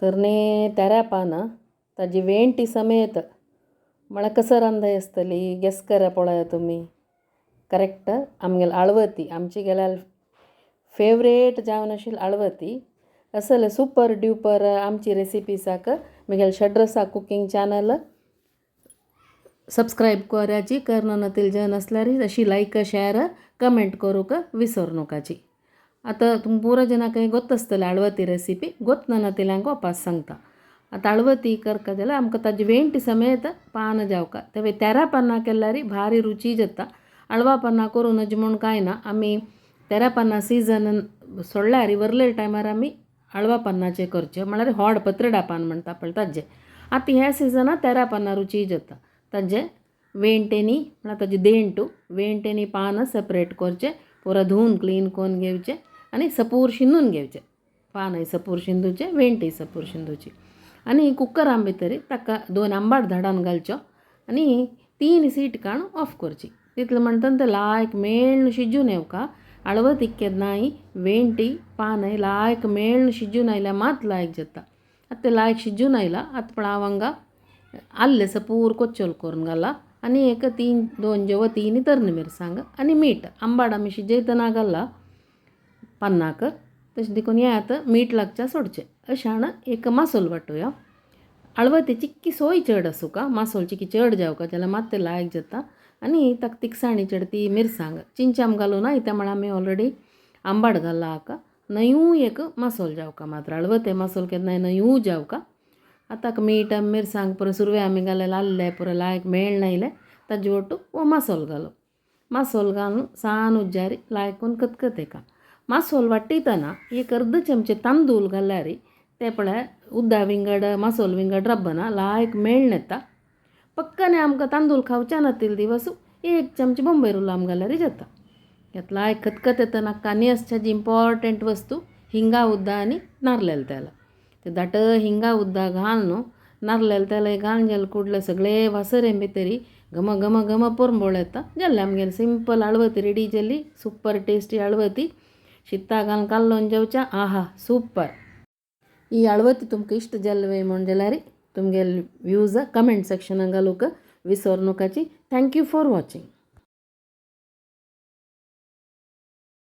तर ने तेऱ्यापान ताजी वेणटी समेत म्हळ्यार कसं रांदय आसतली गेस करा पळया तुमी. करेक्ट आमगेल आळवती आमची गेल्यार फेवरेट जावन आशिल्ली आळवती. असले सुपर ड्युपर आमची रेसिपीसाक म्हगेल षड्रसा कुकिंग चॅनल सब्सक्राईब करायची कर्नातील जन असल्यार अशी लाईक शेअर कमेंट करूक विसरू नकाची. आता तुम पूरा जनाक ಗೊತ್ತು आसतले आळवती रेसिपी ಗೊತ್ತನತಿಲ್ಯಾಂಗ ವಾಪಸ್ सांगता. आता आळवती करका जाल्यार आमकां ताजी वेणटी समेत पान जावका तेवे तेरा पानां केल्यार भारी रुची जाता. आळवा पानां करून म्हण कांय ना, आमी तेरा पानां सीजन सोडल्यार वरले टायमार आमी आळवा पानांचे करचे म्हळ्यार व्हड पत्रडा पान म्हणटा पळय ताजे. आतां ह्या सिजनाक तेरा पानां रुची जाता. ताजे वेणटेनी म्हळ्यार ताजी देंटू वेणटेनी पान सेपरेट करचे, पुरा धुवन क्लीन करून घेवचे आनी सपूर शिंदून घेवचे. पानय सपूर शिंदूचे, वेणटी सपूर शिंदूची आनी कुकरां भितर ताका 2 आंबाड धाडून घालच्यो आनी 3 सीट काडून ऑफ करची. तितलें म्हणटा तें लायक मेळ्ळ शिजून येवका. आळवत इक्केद नाय, वेणटी पानय लायक मेळ्ळ शिजून आयल्यार मात लायक जाता. आतां तें लायक शिजून आयला. आतां पळय हांव हांगा आल्ले सपूर कोच्चोल करून घाला आनी एक 2 3 तर्ण मिरसांग आनी मीठ. आंबाड आमी शिजयतना घाला पानाक तशें देखून हें आतां मीठ लागच्या सोडचें. अशान एक मासोल वांटुया. आळवती चिक्की सोय चड आसूं का, मासोल चिक्की चड जावका जाल्यार मात तें लायक जाता. आनी ताका तिखसाणी चड ती मिरसांग चिंचाम घालूं ना त्या म्हळ्यार आमी ऑलरेडी आंबाड घाला हाका. न्हयूय एक मासोल जावका मात्र आळवते मासोल केन्नाय न्हयूय जावका. आतां मीठ मिरसांग पुरो सुरवे आमी घालेले आल्ले पुरो लायक मेळ नायले ताजे वटू वो मासोल घालो. मासोल घालून सान उज्जारी लायकून कतकतेका. मासोल वाट्टितना एक अर्द चमचे तांदूळ घाल्यार ते पळय उद्दा विंगड मासोल विंगड रब्बना लायक मेळ येता. पक्काने आमकां तांदूळ खावच्या नातील दिवस 1 चमचे बॉम्बे रुलाम घाल्यार जाता. यात लायक खतखत येता नाका आनी असच्याची इम्पॉर्टंट वस्तू हिंगा उद्दा आनी नारलेल तेल. ते दाट हिंगा उद्दा घालून नारलेल तेल घालून जाल्यार कुडले सगळे वासरे भितरी घम घम घम पोरंबोळ येता. जाल्यार आमगेली सिंपल आळवती रेडी जाली. सुपर टेस्टी आळवती शिता घालून काल्लोन जेवच्या. आहा सूपर. ಈ आळवती तुमकां इश्ट जाल्ले म्हण जाल्यार तुमगेले व्यूज कमेंट सेक्शनाक घालूंक विसरू नकाची. Thank you for watching.